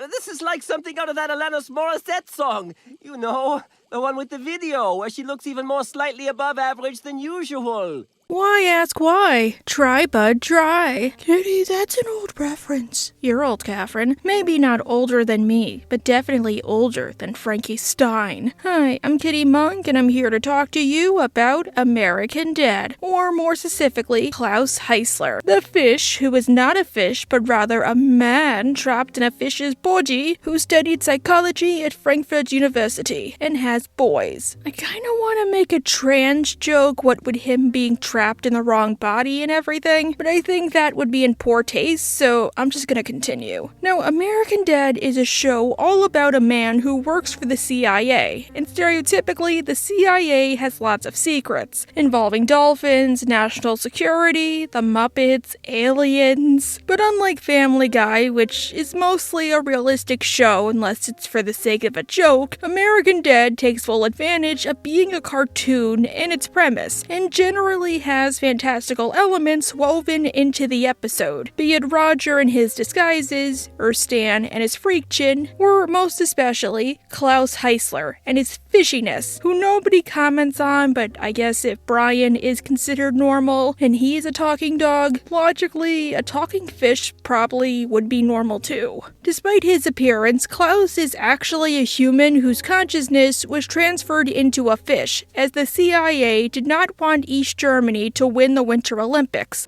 This is like something out of that Alanis Morissette song. You know, the one with the video, where she looks even more slightly above average than usual. Why ask why? Try, bud, try. Kitty, that's an old reference. You're old, Catherine. Maybe not older than me, but definitely older than Frankie Stein. Hi, I'm Kitty Monk, and I'm here to talk to you about American Dad, or more specifically, Klaus Heisler, the fish who is not a fish, but rather a man trapped in a fish's body who studied psychology at Frankfurt University and has boys. I kinda wanna make a trans joke, what with him being trapped in the wrong body and everything, but I think that would be in poor taste, so I'm just gonna continue. Now, American Dad is a show all about a man who works for the CIA, and stereotypically, the CIA has lots of secrets, involving dolphins, national security, the Muppets, aliens. But unlike Family Guy, which is mostly a realistic show unless it's for the sake of a joke, American Dad takes full advantage of being a cartoon and its premise, and generally has fantastical elements woven into the episode, be it Roger and his disguises, or Stan and his freak chin, or most especially Klaus Heisler and his fishiness, who nobody comments on, but I guess if Brian is considered normal and he's a talking dog, logically a talking fish probably would be normal too. Despite his appearance, Klaus is actually a human whose consciousness was transferred into a fish, as the CIA did not want East Germany to win the Winter Olympics.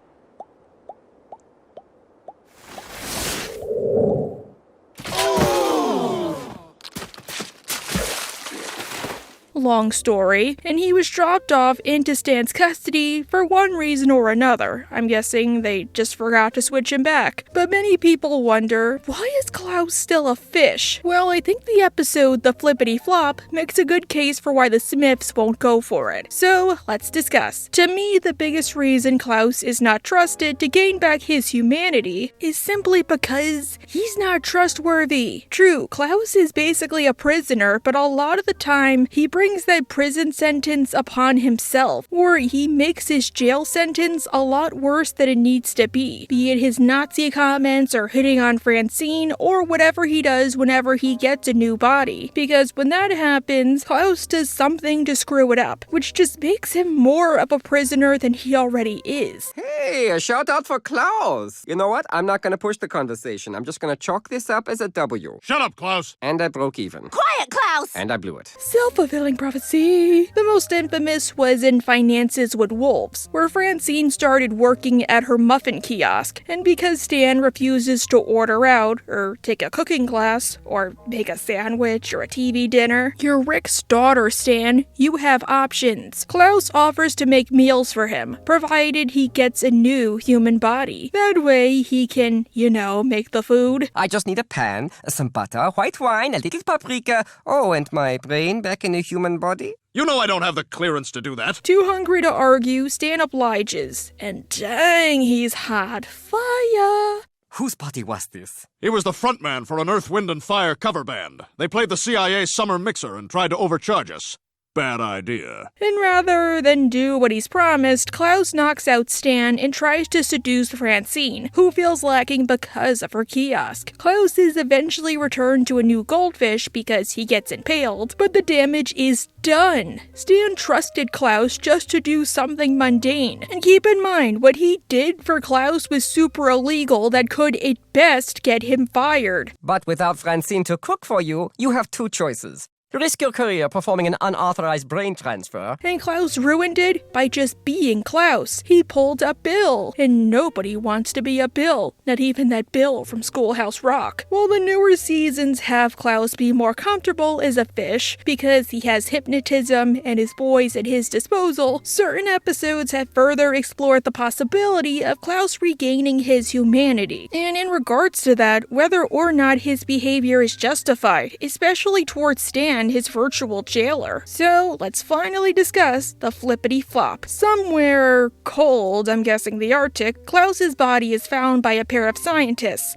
Long story, and he was dropped off into Stan's custody for one reason or another. I'm guessing they just forgot to switch him back. But many people wonder, why is Klaus still a fish? Well, I think the episode The Flippity Flop makes a good case for why the Smiths won't go for it. So, let's discuss. To me, the biggest reason Klaus is not trusted to gain back his humanity is simply because he's not trustworthy. True, Klaus is basically a prisoner, but a lot of the time, he brings that prison sentence upon himself, or he makes his jail sentence a lot worse than it needs to be it his Nazi comments or hitting on Francine, or whatever he does whenever he gets a new body, because when that happens, Klaus does something to screw it up, which just makes him more of a prisoner than he already is. Hey, a shout out for Klaus. You know what? I'm not gonna push the conversation. I'm just gonna chalk this up as a W. Shut up, Klaus. And I broke even. Quiet, Klaus! And I blew it. Self-fulfilling prophecy. The most infamous was in Finances with Wolves, where Francine started working at her muffin kiosk, and because Stan refuses to order out, or take a cooking class, or make a sandwich or a TV dinner, you're Rick's daughter, Stan. You have options. Klaus offers to make meals for him, provided he gets a new human body. That way he can, make the food. I just need a pan, some butter, white wine, a little paprika, and my brain back in a human body. You know I don't have the clearance to do that. Too hungry to argue, Stan obliges. And dang, he's hot fire. Whose body was this? He was the frontman for an Earth, Wind, and Fire cover band. They played the CIA summer mixer and tried to overcharge us. Bad idea. And rather than do what he's promised, Klaus knocks out Stan and tries to seduce Francine, who feels lacking because of her kiosk. Klaus is eventually returned to a new goldfish because he gets impaled, but the damage is done. Stan trusted Klaus just to do something mundane. And keep in mind, what he did for Klaus was super illegal that could at best get him fired. But without Francine to cook for you, you have two choices. Risk your career performing an unauthorized brain transfer. And Klaus ruined it by just being Klaus. He pulled a Bill, and nobody wants to be a Bill, not even that Bill from Schoolhouse Rock. While the newer seasons have Klaus be more comfortable as a fish because he has hypnotism and his boys at his disposal, certain episodes have further explored the possibility of Klaus regaining his humanity. And in regards to that, whether or not his behavior is justified, especially towards Stan, his virtual jailer. So let's finally discuss the flippity flop. Somewhere cold, I'm guessing the Arctic, Klaus's body is found by a pair of scientists.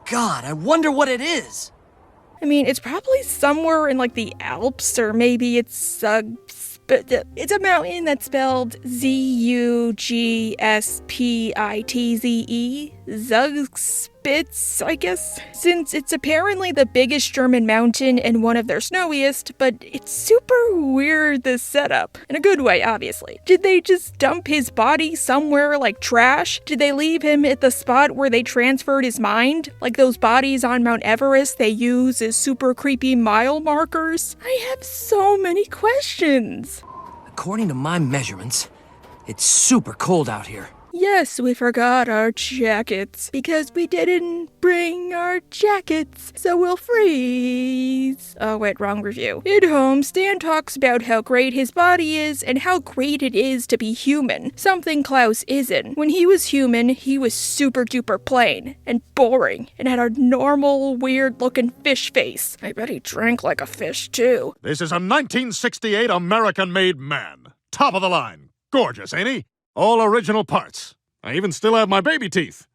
God, I wonder what it is. I mean, it's probably somewhere in the Alps, or maybe it's but it's a mountain that's spelled Zugspitze. Zugspitz, I guess, since it's apparently the biggest German mountain and one of their snowiest, but it's super weird, this setup. In a good way, obviously. Did they just dump his body somewhere like trash? Did they leave him at the spot where they transferred his mind? Like those bodies on Mount Everest they use as super creepy mile markers? I have so many questions. According to my measurements, it's super cold out here. Yes, we forgot our jackets, because we didn't bring our jackets, so we'll freeze. Oh wait, wrong review. At home, Stan talks about how great his body is and how great it is to be human, something Klaus isn't. When he was human, he was super duper plain and boring and had a normal, weird looking fish face. I bet he drank like a fish too. This is a 1968 American-made man. Top of the line. Gorgeous, ain't he? All original parts. I even still have my baby teeth.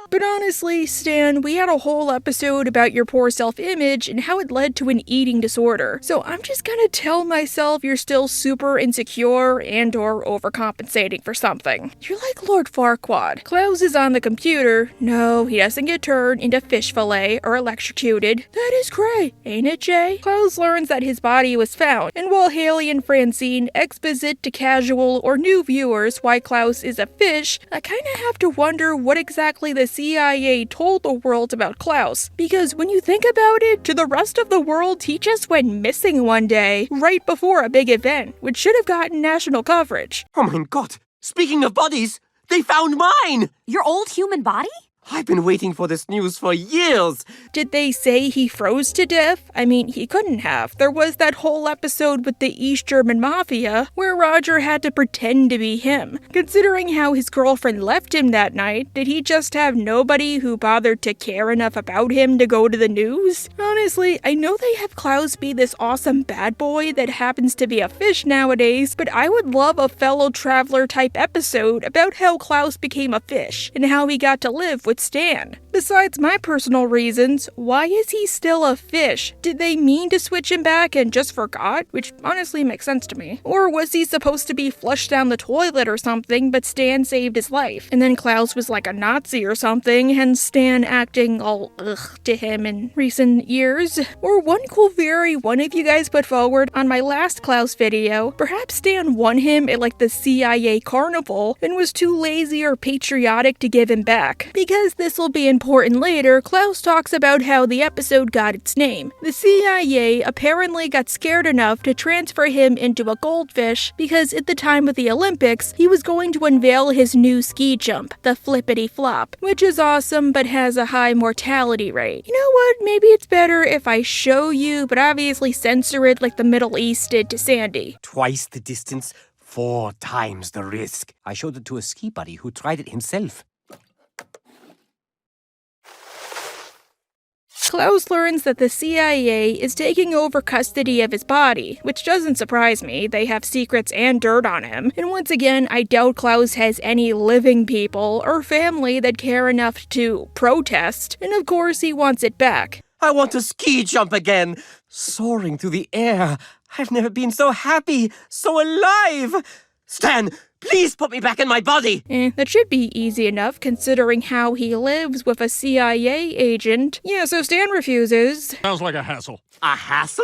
But honestly, Stan, we had a whole episode about your poor self-image and how it led to an eating disorder. So I'm just gonna tell myself you're still super insecure and or overcompensating for something. You're like Lord Farquaad. Klaus is on the computer. No, he doesn't get turned into fish fillet or electrocuted. That is cray, ain't it, Jay? Klaus learns that his body was found, and while Haley and Francine exposit to casual or new viewers why Klaus is a fish, I kinda have to wonder what exactly the CIA told the world about Klaus, because when you think about it, to the rest of the world, he just went missing one day, right before a big event, which should have gotten national coverage. Oh my god! Speaking of bodies, they found mine! Your old human body? I've been waiting for this news for years. Did they say he froze to death? I mean, he couldn't have. There was that whole episode with the East German Mafia where Roger had to pretend to be him. Considering how his girlfriend left him that night, did he just have nobody who bothered to care enough about him to go to the news? Honestly, I know they have Klaus be this awesome bad boy that happens to be a fish nowadays, but I would love a fellow traveler type episode about how Klaus became a fish and how he got to live with Stan. Besides my personal reasons, why is he still a fish? Did they mean to switch him back and just forgot? Which honestly makes sense to me. Or was he supposed to be flushed down the toilet or something, but Stan saved his life? And then Klaus was like a Nazi or something, and Stan acting all ugh to him in recent years? Or one cool theory one of you guys put forward on my last Klaus video, perhaps Stan won him at like the CIA carnival and was too lazy or patriotic to give him back. Because this will be important later, Klaus talks about how the episode got its name. The CIA apparently got scared enough to transfer him into a goldfish because at the time of the Olympics, he was going to unveil his new ski jump, the flippity flop, which is awesome but has a high mortality rate. You know what? Maybe it's better if I show you, but obviously censor it like the Middle East did to Sandy. Twice the distance, 4 times the risk. I showed it to a ski buddy who tried it himself. Klaus learns that the CIA is taking over custody of his body, which doesn't surprise me. They have secrets and dirt on him. And once again, I doubt Klaus has any living people or family that care enough to protest. And of course, he wants it back. I want to ski jump again, soaring through the air. I've never been so happy, so alive. Stan, please put me back in my body! That should be easy enough considering how he lives with a CIA agent. Yeah, so Stan refuses. Sounds like a hassle. A hassle?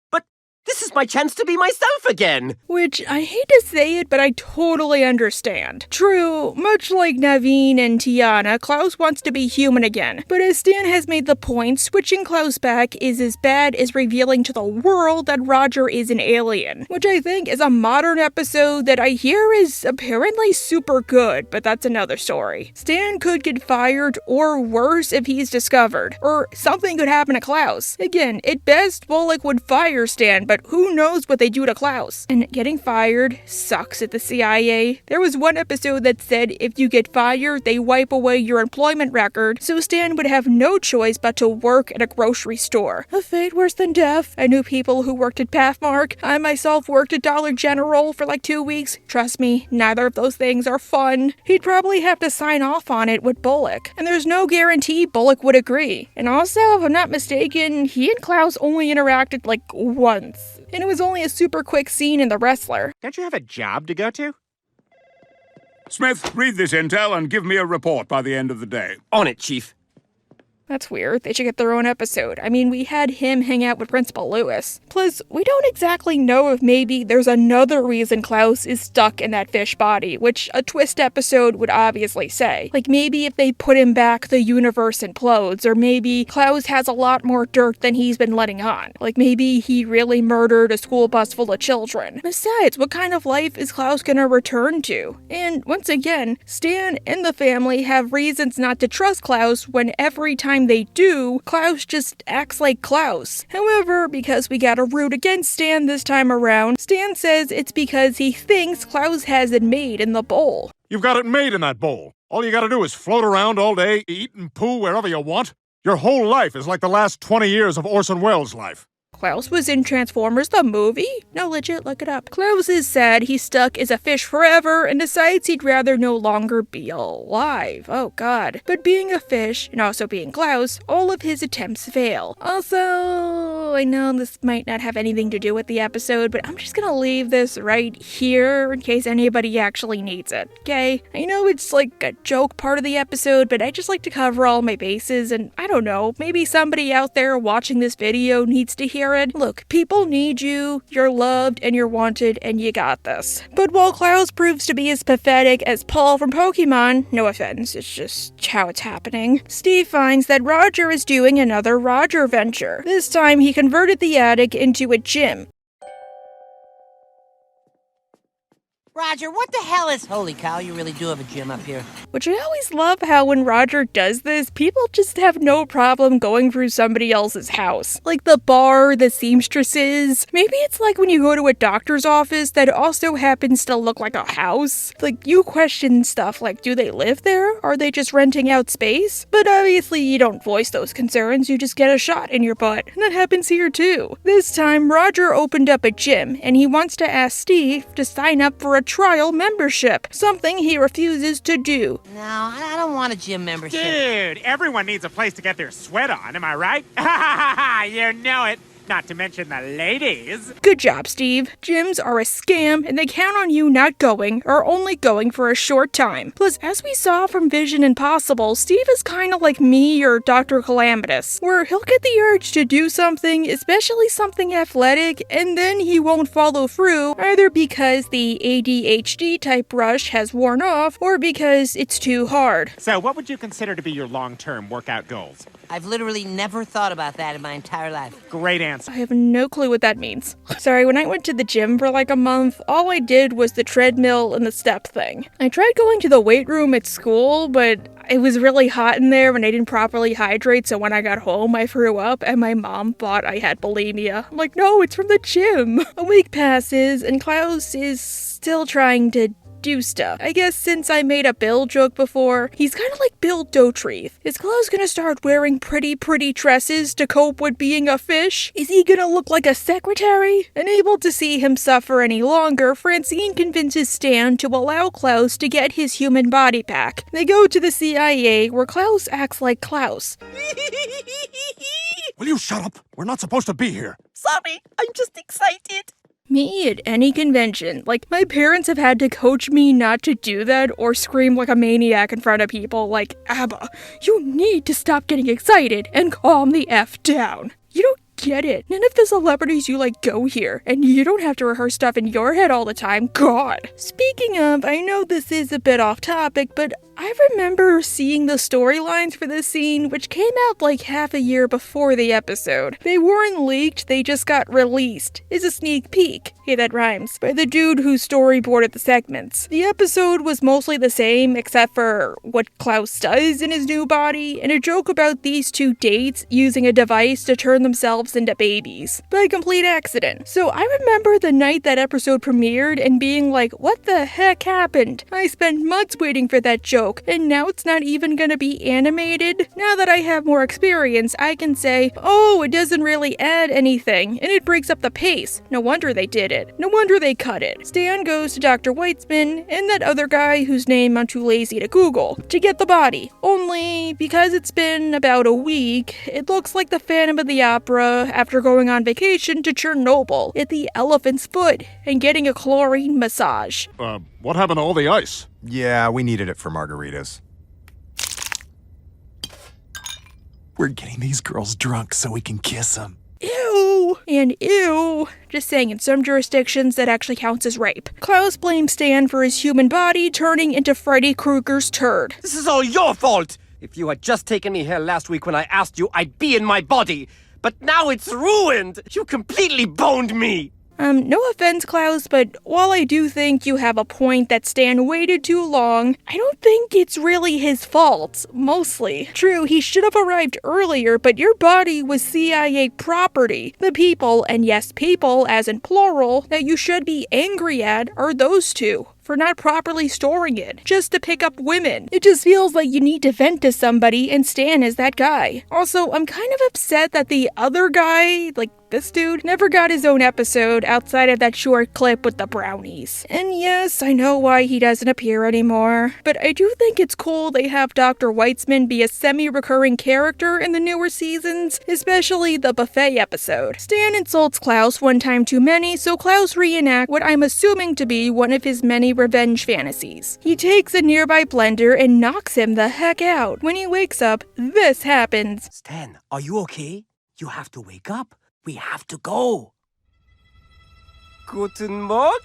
But this is my chance to be myself again! Which, I hate to say it, but I totally understand. True, much like Naveen and Tiana, Klaus wants to be human again. But as Stan has made the point, switching Klaus back is as bad as revealing to the world that Roger is an alien. Which I think is a modern episode that I hear is apparently super good, but that's another story. Stan could get fired, or worse if he's discovered. Or something could happen to Klaus. Again, at best, Bullock would fire Stan, but who knows what they do to Klaus. And getting fired sucks at the CIA. There was one episode that said if you get fired, they wipe away your employment record, so Stan would have no choice but to work at a grocery store. A fate worse than death. I knew people who worked at Pathmark. I myself worked at Dollar General for like 2 weeks. Trust me, neither of those things are fun. He'd probably have to sign off on it with Bullock, and there's no guarantee Bullock would agree. And also, if I'm not mistaken, he and Klaus only interacted like once. and it was only a super quick scene in The Wrestler. Don't you have a job to go to? Smith, read this intel and give me a report by the end of the day. On it, Chief. That's weird. They should get their own episode. I mean, we had him hang out with Principal Lewis. Plus, we don't exactly know if maybe there's another reason Klaus is stuck in that fish body, which a twist episode would obviously say. Like, maybe if they put him back, the universe implodes, or maybe Klaus has a lot more dirt than he's been letting on. Like, maybe he really murdered a school bus full of children. Besides, what kind of life is Klaus gonna return to? And once again, Stan and the family have reasons not to trust Klaus when every time they do, Klaus just acts like Klaus. However, because we gotta root against Stan this time around, Stan says it's because he thinks Klaus has it made in the bowl. You've got it made in that bowl. All you gotta do is float around all day, eat and poo wherever you want. Your whole life is like the last 20 years of Orson Welles' life. Klaus was in Transformers the movie? No, legit, look it up. Klaus is sad he's stuck as a fish forever and decides he'd rather no longer be alive. Oh god. But being a fish, and also being Klaus, all of his attempts fail. Also, I know this might not have anything to do with the episode, but I'm just gonna leave this right here in case anybody actually needs it, okay? I know it's like a joke part of the episode, but I just like to cover all my bases, and I don't know, maybe somebody out there watching this video needs to hear it. Look, people need you, you're loved, and you're wanted, and you got this. But while Klaus proves to be as pathetic as Paul from Pokemon, no offense, it's just how it's happening, Steve finds that Roger is doing another Roger venture. This time he converted the attic into a gym. Roger, what the hell is... Holy cow, you really do have a gym up here. Which I always love how when Roger does this, people just have no problem going through somebody else's house. Like the bar, the seamstresses. Maybe it's like when you go to a doctor's office that also happens to look like a house. Like you question stuff like, do they live there? Are they just renting out space? But obviously you don't voice those concerns, you just get a shot in your butt. And that happens here too. This time, Roger opened up a gym, and he wants to ask Steve to sign up for a trial membership, something he refuses to do. No, I don't want a gym membership. Dude, everyone needs a place to get their sweat on, am I right? You know it. Not to mention the ladies. Good job, Steve. Gyms are a scam, and they count on you not going, or only going for a short time. Plus, as we saw from Vision Impossible, Steve is kind of like me or Dr. Calamitous, where he'll get the urge to do something, especially something athletic, and then he won't follow through, either because the ADHD type rush has worn off, or because it's too hard. So what would you consider to be your long-term workout goals? I've literally never thought about that in my entire life. Great answer. I have no clue what that means. Sorry, when I went to the gym for like a month, all I did was the treadmill and the step thing. I tried going to the weight room at school, but it was really hot in there and I didn't properly hydrate, so when I got home, I threw up and my mom thought I had bulimia. I'm like, no, it's from the gym. A week passes and Klaus is still trying to do stuff. I guess since I made a Bill joke before, he's kind of like Bill Dauterive. Is Klaus gonna start wearing pretty dresses to cope with being a fish? Is he gonna look like a secretary? Unable to see him suffer any longer, Francine convinces Stan to allow Klaus to get his human body back. They go to the CIA, where Klaus acts like Klaus. Will you shut up? We're not supposed to be here. Sorry, I'm just excited. Me at any convention. Like, my parents have had to coach me not to do that or scream like a maniac in front of people like, Abba, you need to stop getting excited and calm the F down. You don't get it. None of the celebrities you like go here, and you don't have to rehearse stuff in your head all the time. God. Speaking of, I know this is a bit off topic, but I remember seeing the storylines for this scene, which came out like half a year before the episode. They weren't leaked, they just got released. It's a sneak peek, hey that rhymes, by the dude who storyboarded the segments. The episode was mostly the same, except for what Klaus does in his new body, and a joke about these two dates using a device to turn themselves into babies, by complete accident. So I remember the night that episode premiered and being like, what the heck happened? I spent months waiting for that joke, joke, and now it's not even gonna be animated? Now that I have more experience, I can say, oh, it doesn't really add anything, and it breaks up the pace. No wonder they did it. No wonder they cut it. Stan goes to Dr. Weitzman and that other guy whose name I'm too lazy to Google to get the body. Only, because it's been about a week, it looks like the Phantom of the Opera after going on vacation to Chernobyl at the Elephant's Foot and getting a chlorine massage. What happened to all the ice? Yeah, we needed it for margaritas. We're getting these girls drunk so we can kiss them. Ew! And ew! Just saying, in some jurisdictions that actually counts as rape. Klaus blames Stan for his human body turning into Freddy Krueger's turd. This is all your fault! If you had just taken me here last week when I asked you, I'd be in my body. But now it's ruined! You completely boned me! No offense, Klaus, but while I do think you have a point that Stan waited too long, I don't think it's really his fault, mostly. True, he should have arrived earlier, but your body was CIA property. The people, and yes, people as in plural, that you should be angry at are those two. For not properly storing it, just to pick up women. It just feels like you need to vent to somebody, and Stan is that guy. Also, I'm kind of upset that the other guy, like this dude, never got his own episode outside of that short clip with the brownies. And yes, I know why he doesn't appear anymore, but I do think it's cool they have Dr. Weitzman be a semi-recurring character in the newer seasons, especially the buffet episode. Stan insults Klaus one time too many, so Klaus reenacts what I'm assuming to be one of his many revenge fantasies. He takes a nearby blender and knocks him the heck out. When he wakes up, this happens. Stan, are you okay? You have to wake up. We have to go. Guten Morgen,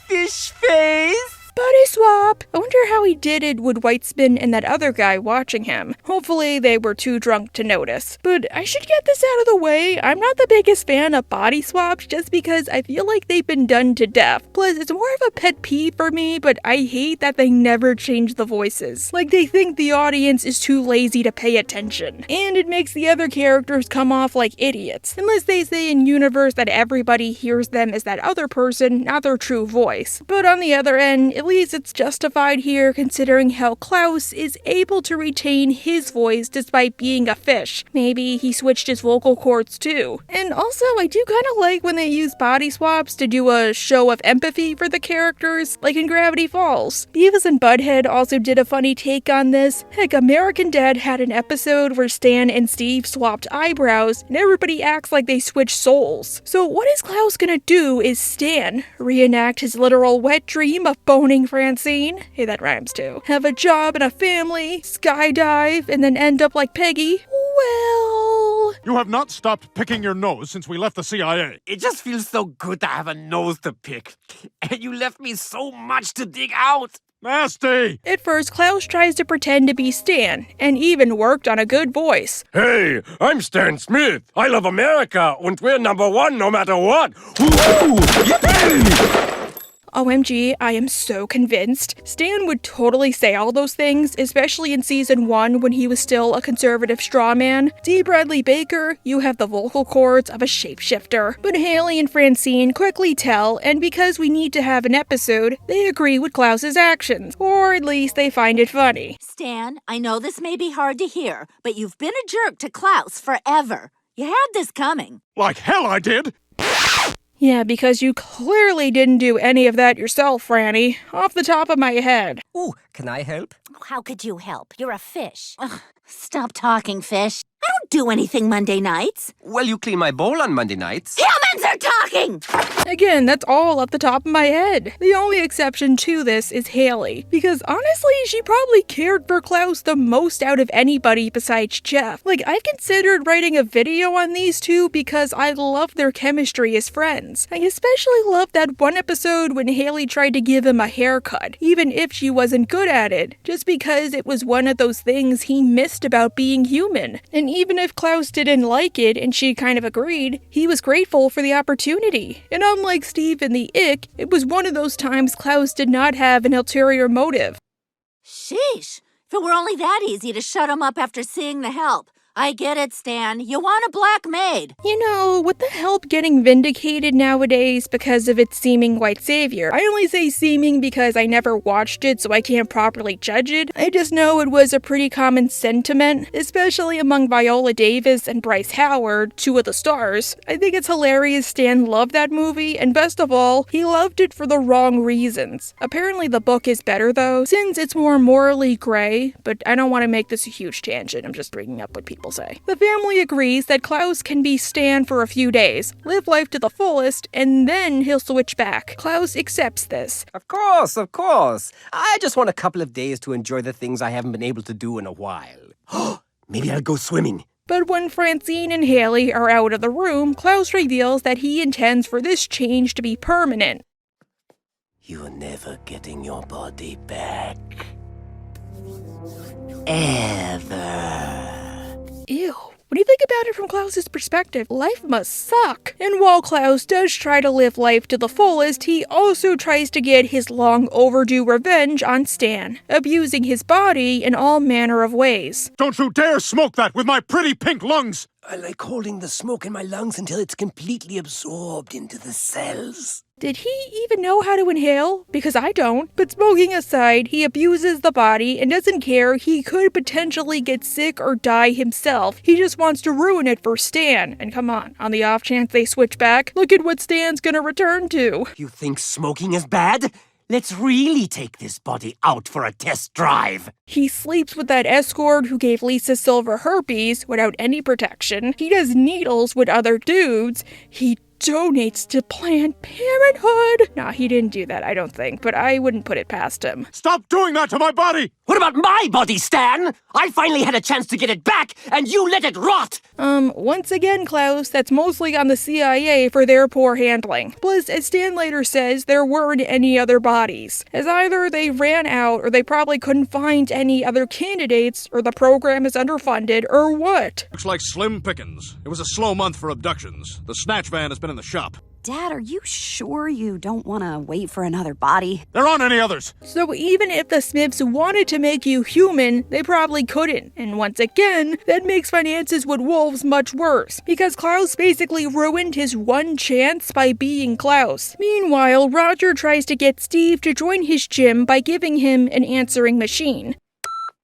fish face. Body swap! I wonder how he did it with Weitzman and that other guy watching him. Hopefully they were too drunk to notice. But I should get this out of the way. I'm not the biggest fan of body swaps just because I feel like they've been done to death. Plus, it's more of a pet peeve for me, but I hate that they never change the voices. Like they think the audience is too lazy to pay attention. And it makes the other characters come off like idiots. Unless they say in universe that everybody hears them as that other person, not their true voice. But on the other end, at least it's justified here considering how Klaus is able to retain his voice despite being a fish. Maybe he switched his vocal cords too. And also, I do kind of like when they use body swaps to do a show of empathy for the characters, like in Gravity Falls. Beavis and Butthead also did a funny take on this. Heck, American Dad had an episode where Stan and Steve swapped eyebrows, and everybody acts like they switched souls. So what is Klaus gonna do is Stan reenact his literal wet dream of boning Francine, hey, that rhymes too, have a job and a family, skydive, and then end up like Peggy? Well... You have not stopped picking your nose since we left the CIA. It just feels so good to have a nose to pick. And you left me so much to dig out. Nasty! At first, Klaus tries to pretend to be Stan, and even worked on a good voice. Hey, I'm Stan Smith. I love America, and we're #1 no matter what. Woo! Yippee! OMG, I am so convinced. Stan would totally say all those things, especially in season 1 when he was still a conservative strawman. D. Bradley Baker, you have the vocal cords of a shapeshifter. But Haley and Francine quickly tell, and because we need to have an episode, they agree with Klaus's actions. Or at least they find it funny. Stan, I know this may be hard to hear, but you've been a jerk to Klaus forever. You had this coming. Like hell I did! Yeah, because you clearly didn't do any of that yourself, Franny. Off the top of my head. Ooh, can I help? How could you help? You're a fish. Ugh, stop talking, fish. I don't do anything Monday nights. Well, you clean my bowl on Monday nights. Humans are talking! Again, that's all off the top of my head. The only exception to this is Haley, because honestly, she probably cared for Klaus the most out of anybody besides Jeff. Like, I've considered writing a video on these two because I love their chemistry as friends. I especially love that one episode when Haley tried to give him a haircut, even if she wasn't good at it, just because it was one of those things he missed about being human. And even if Klaus didn't like it and she kind of agreed, he was grateful for the opportunity. And unlike Steve in the Ick, it was one of those times Klaus did not have an ulterior motive. Sheesh. If it were only that easy to shut him up after seeing the help, I get it, Stan. You want a black maid. You know, with the help getting vindicated nowadays because of its seeming white savior. I only say seeming because I never watched it, so I can't properly judge it. I just know it was a pretty common sentiment, especially among Viola Davis and Bryce Howard, two of the stars. I think it's hilarious Stan loved that movie, and best of all, he loved it for the wrong reasons. Apparently the book is better though, since it's more morally gray, but I don't want to make this a huge tangent, I'm just bringing up what people say. The family agrees that Klaus can be Stan for a few days, live life to the fullest, and then he'll switch back. Klaus accepts this. Of course, of course. I just want a couple of days to enjoy the things I haven't been able to do in a while. Maybe I'll go swimming. But when Francine and Haley are out of the room, Klaus reveals that he intends for this change to be permanent. You're never getting your body back. Ever. Ew. When you think about it from Klaus's perspective, life must suck. And while Klaus does try to live life to the fullest, he also tries to get his long overdue revenge on Stan, abusing his body in all manner of ways. Don't you dare smoke that with my pretty pink lungs! I like holding the smoke in my lungs until it's completely absorbed into the cells. Did he even know how to inhale? Because I don't. But smoking aside, he abuses the body and doesn't care he could potentially get sick or die himself. He just wants to ruin it for Stan. And come on the off chance they switch back, look at what Stan's gonna return to. You think smoking is bad? Let's really take this body out for a test drive. He sleeps with that escort who gave Lisa Silver herpes without any protection. He does needles with other dudes. He donates to Planned Parenthood. Nah, he didn't do that, I don't think, but I wouldn't put it past him. Stop doing that to my body! What about my body, Stan? I finally had a chance to get it back, and you let it rot! Once again, Klaus, that's mostly on the CIA for their poor handling. Plus, as Stan later says, there weren't any other bodies, as either they ran out, or they probably couldn't find any other candidates, or the program is underfunded, or what? Looks like slim pickings. It was a slow month for abductions. The snatch van has been in the shop. Dad, are you sure you don't want to wait for another body? There aren't any others! So even if the Smiths wanted to make you human, they probably couldn't. And once again, that makes finances with wolves much worse, because Klaus basically ruined his one chance by being Klaus. Meanwhile, Roger tries to get Steve to join his gym by giving him an answering machine.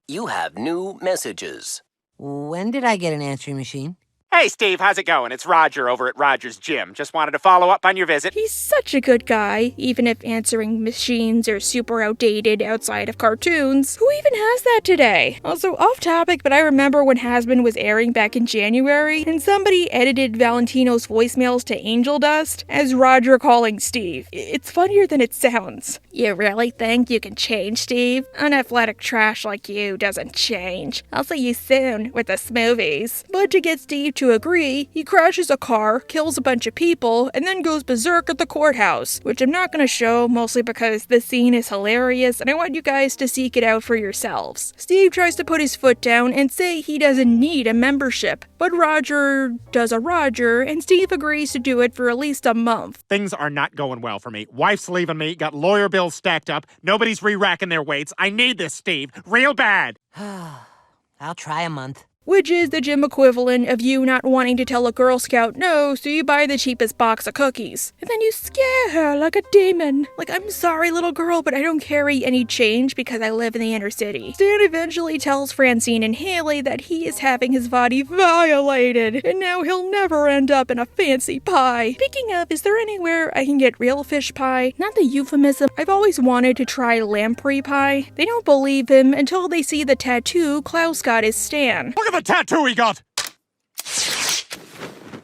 You have new messages. When did I get an answering machine? Hey, Steve, how's it going? It's Roger over at Roger's gym. Just wanted to follow up on your visit. He's such a good guy, even if answering machines are super outdated outside of cartoons. Who even has that today? Also, off topic, but I remember when Has-Been was airing back in January, and somebody edited Valentino's voicemails to angel dust as Roger calling Steve. It's funnier than it sounds. You really think you can change, Steve? Unathletic trash like you doesn't change. I'll see you soon with the smoothies. But to get Steve to agree, he crashes a car, kills a bunch of people, and then goes berserk at the courthouse, which I'm not gonna show, mostly because this scene is hilarious and I want you guys to seek it out for yourselves. Steve tries to put his foot down and say he doesn't need a membership, but Roger does a Roger, and Steve agrees to do it for at least a month. Things are not going well for me. Wife's leaving me, got lawyer bills stacked up, nobody's re-racking their weights. I need this, Steve, real bad. I'll try a month. Which is the gym equivalent of you not wanting to tell a Girl Scout no, so you buy the cheapest box of cookies. And then you scare her like a demon. Like, I'm sorry, little girl, but I don't carry any change because I live in the inner city. Stan eventually tells Francine and Haley that he is having his body violated, and now he'll never end up in a fancy pie. Speaking of, is there anywhere I can get real fish pie? Not the euphemism. I've always wanted to try lamprey pie. They don't believe him until they see the tattoo Klaus got his Stan. Look at the tattoo he got!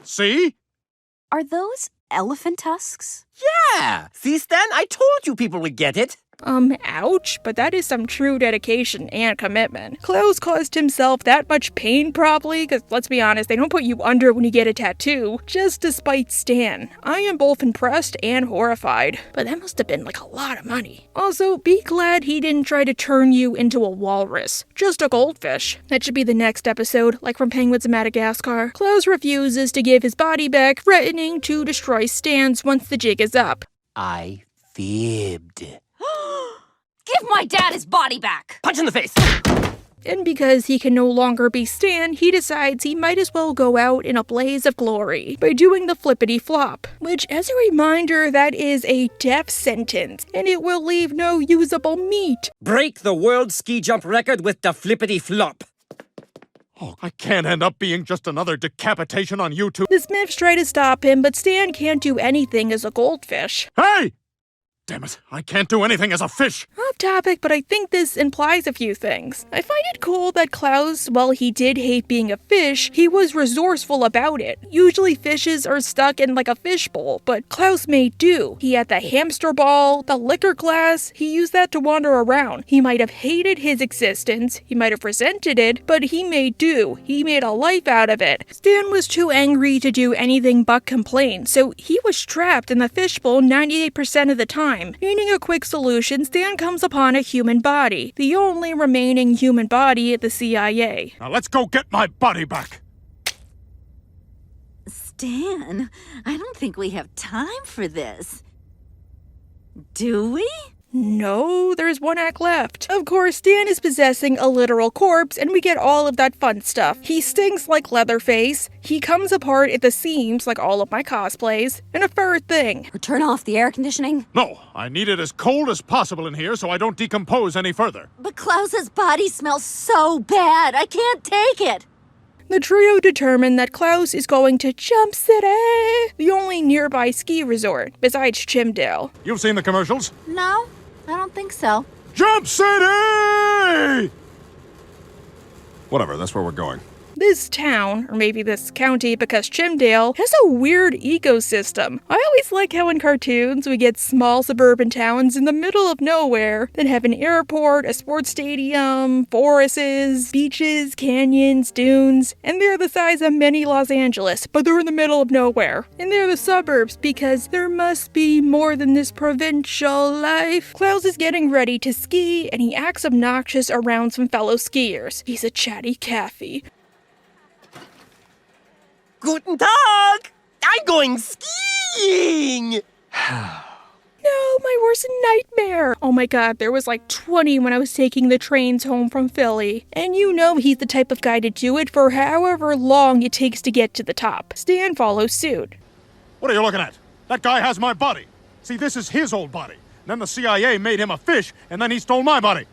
See? Are those elephant tusks? Yeah! See, Stan? I told you people would get it. Ouch, but that is some true dedication and commitment. Klaus caused himself that much pain probably, because let's be honest, they don't put you under when you get a tattoo, just to spite Stan. I am both impressed and horrified, but that must have been like a lot of money. Also, be glad he didn't try to turn you into a walrus, just a goldfish. That should be the next episode, like from Penguins of Madagascar. Klaus refuses to give his body back, threatening to destroy Stan's once the jig is up. I fibbed. Give my dad his body back! Punch in the face! And because he can no longer be Stan, he decides he might as well go out in a blaze of glory by doing the flippity flop, which, as a reminder, that is a death sentence, and it will leave no usable meat. Break the world ski jump record with the flippity flop. Oh, I can't end up being just another decapitation on YouTube. The Smiths try to stop him, but Stan can't do anything as a goldfish. Hey! Damn it, I can't do anything as a fish! Off topic, but I think this implies a few things. I find it cool that Klaus, while he did hate being a fish, he was resourceful about it. Usually fishes are stuck in like a fishbowl, but Klaus made do. He had the hamster ball, the liquor glass, he used that to wander around. He might have hated his existence, he might have resented it, but he made do. He made a life out of it. Stan was too angry to do anything but complain, so he was trapped in the fishbowl 98% of the time. Needing a quick solution, Stan comes upon a human body, the only remaining human body at the CIA. Now let's go get my body back! Stan, I don't think we have time for this. Do we? No, there's one act left. Of course, Stan is possessing a literal corpse, and we get all of that fun stuff. He stinks like Leatherface, he comes apart at the seams like all of my cosplays, and a third thing. Or turn off the air conditioning? No, I need it as cold as possible in here so I don't decompose any further. But Klaus's body smells so bad, I can't take it. The trio determine that Klaus is going to Jump City, the only nearby ski resort, besides Chimdale. You've seen the commercials? No, I don't think so. Jump City! Whatever, that's where we're going. This town, or maybe this county because Chimdale, has a weird ecosystem. I always like how in cartoons we get small suburban towns in the middle of nowhere that have an airport, a sports stadium, forests, beaches, canyons, dunes, and they're the size of mini Los Angeles, but they're in the middle of nowhere. And they're the suburbs because there must be more than this provincial life. Klaus is getting ready to ski and he acts obnoxious around some fellow skiers. He's a chatty Cathy. Guten Tag! I'm going skiing! No, my worst nightmare! Oh my god, there was like 20 when I was taking the trains home from Philly. And you know he's the type of guy to do it for however long it takes to get to the top. Stan follows suit. What are you looking at? That guy has my body. See, this is his old body. Then the CIA made him a fish, and then he stole my body.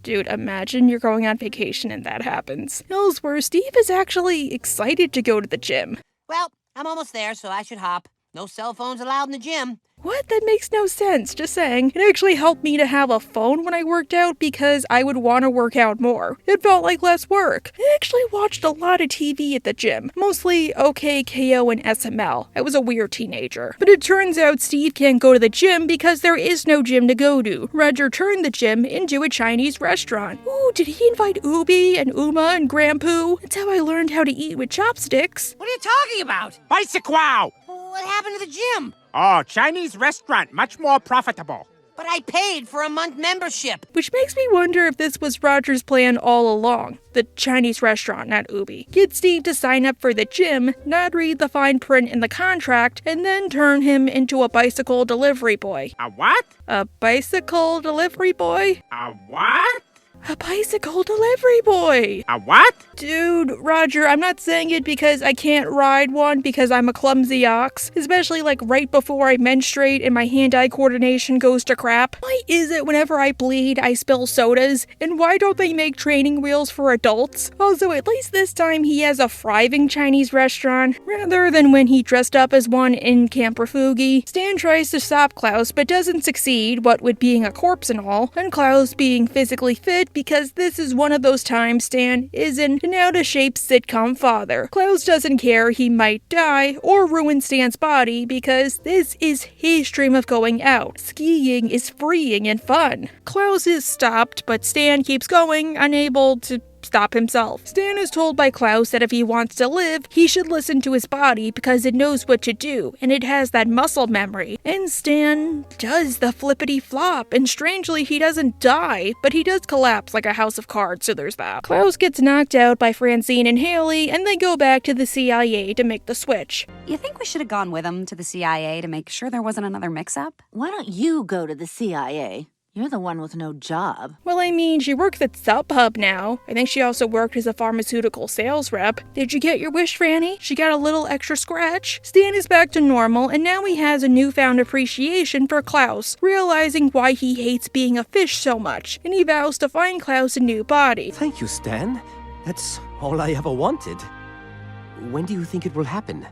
Dude, imagine you're going on vacation and that happens. Elsewhere, Steve is actually excited to go to the gym. Well, I'm almost there, so I should hop. No cell phones allowed in the gym. What? That makes no sense, just saying. It actually helped me to have a phone when I worked out because I would want to work out more. It felt like less work. I actually watched a lot of TV at the gym, mostly OK, KO, and SML. I was a weird teenager. But it turns out Steve can't go to the gym because there is no gym to go to. Roger turned the gym into a Chinese restaurant. Ooh, did he invite Ubi and Uma and Grandpoo? That's how I learned how to eat with chopsticks. What are you talking about? Bicycle! What happened to the gym? Oh, Chinese restaurant, much more profitable. But I paid for a month membership. Which makes me wonder if this was Roger's plan all along. The Chinese restaurant, not Ubi. Get Steve to sign up for the gym, not read the fine print in the contract, and then turn him into a bicycle delivery boy. A what? A bicycle delivery boy? A what? A bicycle delivery boy! A what? Dude, Roger, I'm not saying it because I can't ride one because I'm a clumsy ox, especially like right before I menstruate and my hand-eye coordination goes to crap. Why is it whenever I bleed, I spill sodas? And why don't they make training wheels for adults? Also, at least this time he has a thriving Chinese restaurant, rather than when he dressed up as one in Camp Refugi. Stan tries to stop Klaus, but doesn't succeed, what with being a corpse and all, and Klaus being physically fit because this is one of those times Stan isn't an out-of-shape sitcom father. Klaus doesn't care he might die or ruin Stan's body because this is his dream of going out. Skiing is freeing and fun. Klaus is stopped, but Stan keeps going, unable to stop himself. Stan is told by Klaus that if he wants to live, he should listen to his body because it knows what to do, and it has that muscle memory. And Stan does the flippity flop, and strangely he doesn't die, but he does collapse like a house of cards, so there's that. Klaus gets knocked out by Francine and Haley, and they go back to the CIA to make the switch. You think we should have gone with him to the CIA to make sure there wasn't another mix-up? Why don't you go to the CIA? You're the one with no job. Well, I mean, she works at SubHub now. I think she also worked as a pharmaceutical sales rep. Did you get your wish, Franny? She got a little extra scratch. Stan is back to normal, and now he has a newfound appreciation for Klaus, realizing why he hates being a fish so much, and he vows to find Klaus a new body. Thank you, Stan. That's all I ever wanted. When do you think it will happen?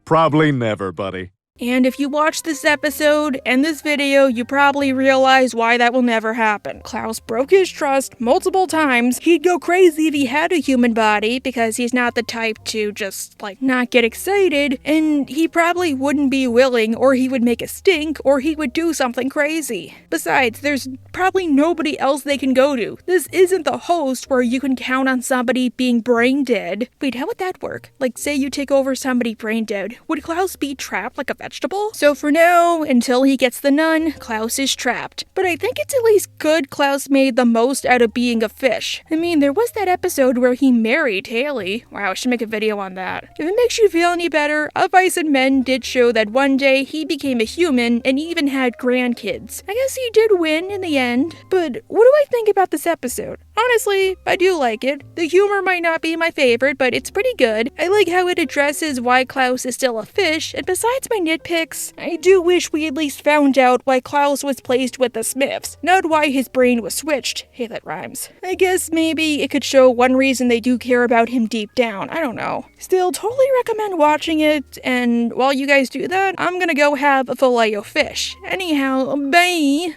Probably never, buddy. And if you watch this episode and this video, you probably realize why that will never happen. Klaus broke his trust multiple times. He'd go crazy if he had a human body because he's not the type to just, not get excited. And he probably wouldn't be willing, or he would make a stink, or he would do something crazy. Besides, there's probably nobody else they can go to. This isn't the host where you can count on somebody being brain dead. Wait, how would that work? Say you take over somebody brain dead. Would Klaus be trapped like a vegetable? So for now, until he gets the nun, Klaus is trapped. But I think it's at least good Klaus made the most out of being a fish. I mean, there was that episode where he married Haley. Wow, I should make a video on that. If it makes you feel any better, Of Ice and Men did show that one day he became a human and even had grandkids. I guess he did win in the end. But what do I think about this episode? Honestly, I do like it. The humor might not be my favorite, but it's pretty good. I like how it addresses why Klaus is still a fish, and besides my nitpicks, I do wish we at least found out why Klaus was placed with the Smiths, not why his brain was switched. Hey, that rhymes. I guess maybe it could show one reason they do care about him deep down. I don't know. Still, totally recommend watching it, and while you guys do that, I'm gonna go have a filet-o-fish. Anyhow, bye!